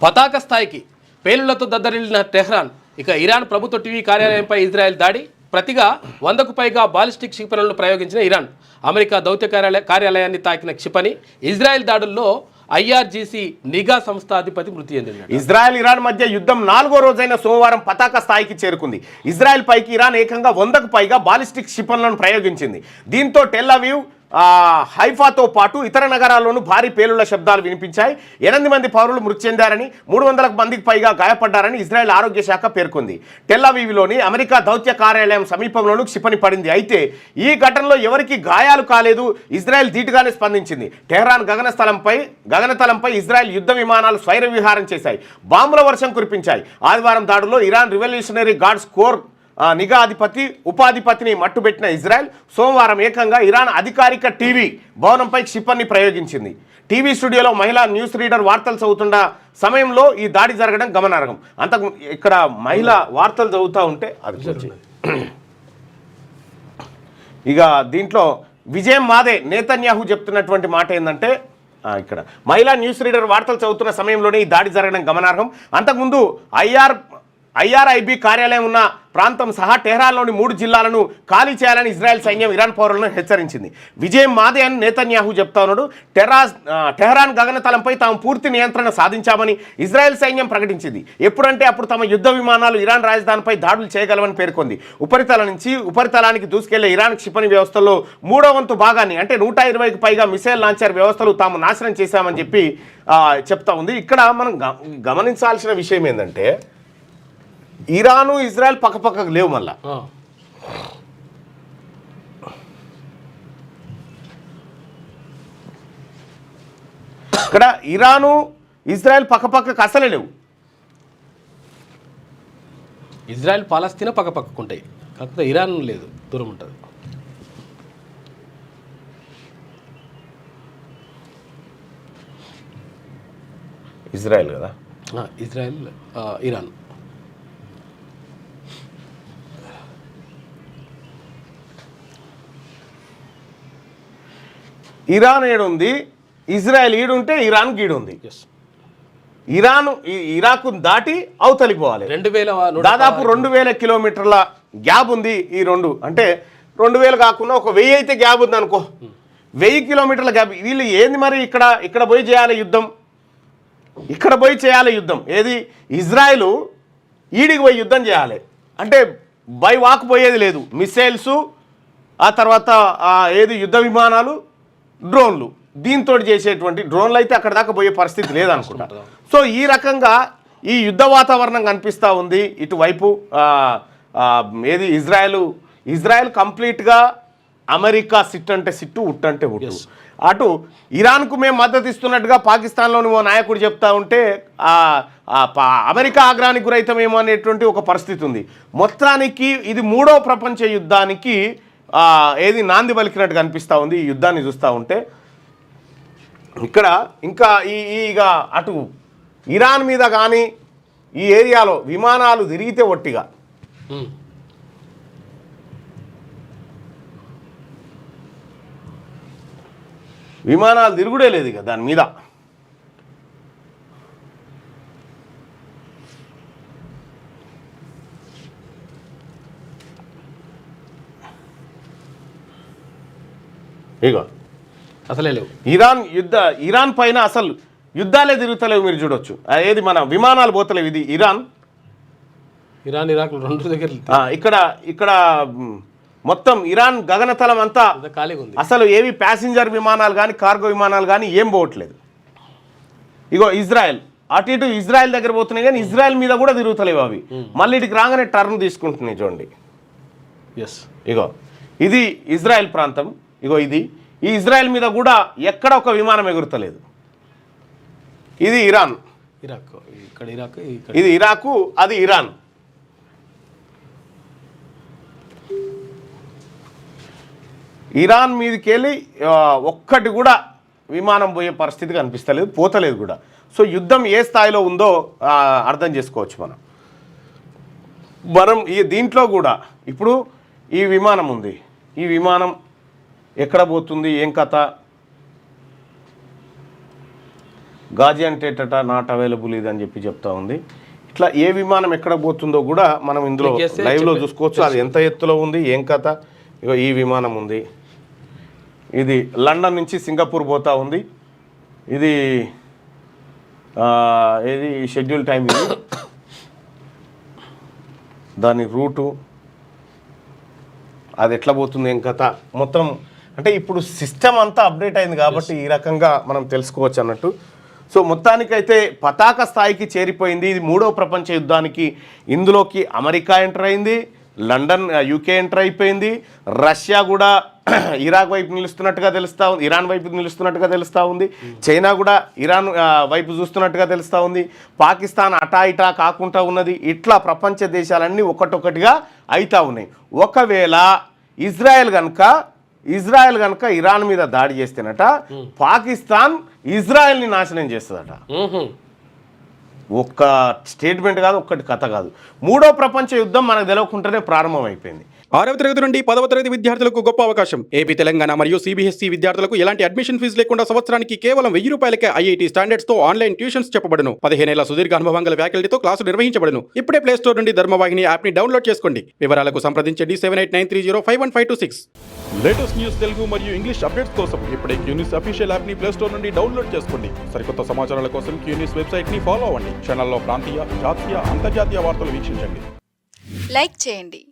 పతాక స్థాయికి పేలుళ్లతో దద్దరిల్లిన టెహ్రాన్. ఇక ఇరాన్ ప్రభుత్వ టీవీ కార్యాలయంపై ఇజ్రాయెల్ దాడి. ప్రతిగా 100కు పైగా బాలిస్టిక్ క్షిపణులను ప్రయోగించిన ఇరాన్. అమెరికా దౌత్య కార్యాలయాన్ని తాకిన క్షిపణి. ఇజ్రాయెల్ దాడుల్లో ఐఆర్జీసీ నిఘా సంస్థ అధిపతి మృతి చెందింది. ఇజ్రాయెల్ ఇరాన్ మధ్య యుద్ధం 4వ రోజైన సోమవారం పతాక స్థాయికి చేరుకుంది. ఇజ్రాయెల్ పైకి ఇరాన్ ఏకంగా 100కు పైగా బాలిస్టిక్ క్షిపణులను ప్రయోగించింది. దీంతో టెల్ అవీవ్, హైఫాతో పాటు ఇతర నగరాల్లోనూ భారీ పేలుళ్ల శబ్దాలు వినిపించాయి. 8 మంది పౌరులు మృతి చెందారని, 300 మందికి పైగా గాయపడ్డారని ఇజ్రాయెల్ ఆరోగ్య శాఖ పేర్కొంది. టెల్ అవీవ్లోని అమెరికా దౌత్య కార్యాలయం సమీపంలోనూ క్షిపణి పడింది. అయితే ఈ ఘటనలో ఎవరికీ గాయాలు కాలేదు. ఇజ్రాయెల్ ధీటుగానే స్పందించింది. టెహ్రాన్ గగనతలంపై ఇజ్రాయెల్ యుద్ధ విమానాలు స్వైర విహారం చేశాయి. బాంబుల వర్షం కురిపించాయి. ఆదివారం దాడుల్లో ఇరాన్ రివల్యూషనరీ గార్డ్స్ కోర్ నిఘా ఉపాధిపతిని మట్టుబెట్టిన ఇజ్రాయెల్ సోమవారం ఏకంగా ఇరాన్ అధికారిక టీవీ భవనంపై క్షిపణిని ప్రయోగించింది. టీవీ స్టూడియోలో మహిళా న్యూస్ రీడర్ వార్తలు చదువుతున్న సమయంలో ఈ దాడి జరగడం గమనార్హం. అంతకు ఇక్కడ మహిళ వార్తలు చదువుతూ ఉంటే అది ఇక దీంట్లో విజయం మాదే. నేతన్యాహు చెప్తున్నటువంటి మాట ఏంటంటే, ఇక్కడ మహిళా న్యూస్ రీడర్ వార్తలు చదువుతున్న సమయంలోనే ఈ దాడి జరగడం గమనార్హం. అంతకుముందు ఐఆర్ఐబి కార్యాలయం ఉన్న ప్రాంతం సహా టెహ్రాన్లోని 3 జిల్లాలను ఖాళీ చేయాలని ఇజ్రాయెల్ సైన్యం ఇరాన్ పౌరులను హెచ్చరించింది. విజయం మాదే అని నేతన్యాహు చెప్తా ఉన్నాడు. టెహ్రాన్ గగనతలంపై తాము పూర్తి నియంత్రణ సాధించామని ఇజ్రాయెల్ సైన్యం ప్రకటించింది. ఎప్పుడంటే అప్పుడు తమ యుద్ధ విమానాలు ఇరాన్ రాజధానిపై దాడులు చేయగలవని పేర్కొంది. ఉపరితలానికి దూసుకెళ్లే ఇరాన్ క్షిపణి వ్యవస్థలో 3వ వంతు భాగాన్ని, అంటే 120కి పైగా మిసైల్ లాంచర్ వ్యవస్థలు తాము నాశనం చేశామని చెప్పి చెప్తా ఉంది. ఇక్కడ మనం గమనించాల్సిన విషయం ఏంటంటే, ఇరాను ఇజ్రాయెల్ పక్కపక్కకు లేవు. మళ్ళా ఇక్కడ ఇరాను ఇజ్రాయెల్ పక్కపక్కకు అసలే లేవు. ఇజ్రాయెల్ పాలస్తీనా పక్కపక్కకుంటాయి, కాకపోతే ఇరాన్ లేదు, దూరం ఉంటుంది. ఇజ్రాయెల్ కదా, ఇజ్రాయెల్ ఇరాన్. ఇరాన్ ఏడుంది, ఇజ్రాయెల్ ఈడుంటే ఇరాన్ గీడుంది. ఇరాకు దాటి అవతలికి పోవాలి. దాదాపు 2000 కిలోమీటర్ల గ్యాప్ ఉంది ఈ రెండు. అంటే 2000 కాకుండా ఒక 1000 అయితే గ్యాప్ ఉంది అనుకో. 1000 కిలోమీటర్ల గ్యాప్. వీళ్ళు ఏంది మరి ఇక్కడ పోయి చేయాలి యుద్ధం, ఇక్కడ పోయి చేయాలి యుద్ధం. ఏది ఇజ్రాయెల్ ఈడికి పోయి యుద్ధం చేయాలి అంటే బై వాక్ పోయేది లేదు. మిసైల్స్, ఆ తర్వాత ఏది యుద్ధ విమానాలు, డ్రోన్లు, దీంతో చేసేటువంటి డ్రోన్లు అయితే అక్కడ దాకా పోయే పరిస్థితి లేదనుకుంటా. సో ఈ రకంగా ఈ యుద్ధ వాతావరణం కనిపిస్తూ ఉంది ఇటువైపు. ఏది ఇజ్రాయెల్ కంప్లీట్గా అమెరికా సిట్ అంటే సిట్టు, ఉట్ అంటే ఉట్టు. అటు ఇరాన్కు మేము మద్దతు ఇస్తున్నట్టుగా పాకిస్తాన్లోని ఓ నాయకుడు చెప్తా ఉంటే అమెరికా ఆగ్రహానికి గురవుతామేమో అనేటువంటి ఒక పరిస్థితి ఉంది. మొత్తానికి ఇది 3వ ప్రపంచ యుద్ధానికి ఏది నాంది పలికినట్టు కనిపిస్తూ ఉంది ఈ యుద్ధాన్ని చూస్తూ ఉంటే. ఇక్కడ ఇంకా ఇక అటు ఇరాన్ మీద కానీ ఈ ఏరియాలో విమానాలు తిరిగితే ఒట్టిగా విమానాలు తిరుగుడే లేదు ఇక దాని మీద. ఇగో అసలే లేవు. ఇరాన్ పైన అసలు యుద్ధాలే తిరుగుతలేవు. మీరు చూడొచ్చు, ఏది మన విమానాలు పోతలేవు. ఇది ఇరాక్ రెండు దగ్గర. ఇక్కడ మొత్తం ఇరాన్ గగనతలం అంతా ఖాళీగా ఉంది. అసలు ఏవి ప్యాసింజర్ విమానాలు కానీ కార్గో విమానాలు కానీ ఏం పోవట్లేదు. ఇగో ఇజ్రాయెల్ అటు ఇటు ఇజ్రాయెల్ దగ్గర పోతున్నాయి కానీ ఇజ్రాయెల్ మీద కూడా తిరుగుతలేవు అవి. మళ్ళీ ఇటుకి రాగానే టర్న్ తీసుకుంటున్నాయి చూడండి. ఇగో ఇది ఇజ్రాయెల్ ప్రాంతం. ఇగో ఈ ఇజ్రాయెల్ మీద కూడా ఎక్కడ ఒక విమానం ఎగురుతలేదు. ఇది ఇది ఇరాకు, అది ఇరాన్. ఇరాన్ మీదకి వెళ్ళి ఒక్కటి కూడా విమానం పోయే పరిస్థితి కనిపిస్తలేదు, పోతలేదు కూడా. సో యుద్ధం ఏ స్థాయిలో ఉందో అర్థం చేసుకోవచ్చు మనం దీంట్లో కూడా. ఇప్పుడు ఈ విమానం ఉంది, ఈ విమానం ఎక్కడ పోతుంది, ఏం కథ, గాజియాంటేట నాట్ అవైలబుల్ ఇది అని చెప్పి చెప్తా ఉంది. ఇట్లా ఏ విమానం ఎక్కడ పోతుందో కూడా మనం ఇందులో లైవ్లో చూసుకోవచ్చు. అది ఎంత ఎత్తులో ఉంది, ఏం కథ. ఇగో ఈ విమానం ఉంది, ఇది లండన్ నుంచి సింగపూర్ పోతా ఉంది. ఇది ఏది షెడ్యూల్ టైం, ఇది దాని రూటు, అది ఎట్లా పోతుంది, ఏం కథ మొత్తం. అంటే ఇప్పుడు సిస్టమ్ అంతా అప్డేట్ అయింది కాబట్టి ఈ రకంగా మనం తెలుసుకోవచ్చు అన్నట్టు. సో మొత్తానికైతే పతాక స్థాయికి చేరిపోయింది. ఇది 3వ ప్రపంచ యుద్ధానికి ఇందులోకి అమెరికా ఎంటర్ అయింది, లండన్ యూకే ఎంటర్ అయిపోయింది, రష్యా కూడా ఇరాక్ వైపు నిలుస్తున్నట్టుగా తెలుస్తూ ఉంది, ఇరాన్ వైపు నిలుస్తున్నట్టుగా తెలుస్తూ ఉంది, చైనా కూడా ఇరాన్ వైపు చూస్తున్నట్టుగా తెలుస్తూ ఉంది, పాకిస్తాన్ అటా ఇటా కాకుండా ఉన్నది. ఇట్లా ప్రపంచ దేశాలన్నీ ఒక్కటొక్కటిగా అవుతూ ఉన్నాయి. ఒకవేళ ఇజ్రాయెల్ కనుక ఇరాన్ మీద దాడి చేస్తేనట పాకిస్తాన్ ఇజ్రాయెల్ని నాశనం చేస్తుందట. ఒక్క స్టేట్మెంట్ కాదు, ఒక్కటి కథ కాదు. 3వ ప్రపంచ యుద్ధం మనకు తెలియకుండానే ప్రారంభమైపోయింది. 6వ తరగతి నుండి 10వ తరగతి విద్యార్థులకు గొప్ప అవకాశం. ఏపీ, తెలంగాణ మరియు సిబిఎస్ఈ విద్యార్థులకు ఎలాంటి అడ్మిషన్ ఫీజు లేకుండా సంవత్సరానికి కేవలం 1000 రూపాయలకే ఐఐటీ స్టాండర్డ్స్ తో ఆన్లైన్ ట్యూషన్స్ చెప్పబడును. 15 ఏళ్ల సుదీర్ఘ అనుభవం గల ఫ్యాకల్టీతో క్లాసులు నిర్వహించబడును. ఇప్పుడే ప్లే స్టోర్ నుండి ధర్మవాహిని యాప్ ని డౌన్లోడ్ చేసుకోండి. వివరాలకు సంప్రదించండి 7893051526. లేటెస్ట్ న్యూస్ తెలుగు మరియు ఇంగ్లీష్ అప్డేట్స్ కోసం ఇప్పుడే క్యూన్యూస్ అఫీషియల్ యాప్ ని ప్లే స్టోర్ నుండి డౌన్లోడ్ చేసుకోండి. సరికొత్త సమాచారాల కోసం క్యూన్యూస్ వెబ్సైట్ ని ఫాలో అవ్వండి. ఛానల్లో ప్రాంతీయ, జాతీయ, అంతర్జాతీయ వార్తలు వీక్షించండి. లైక్ చేయండి,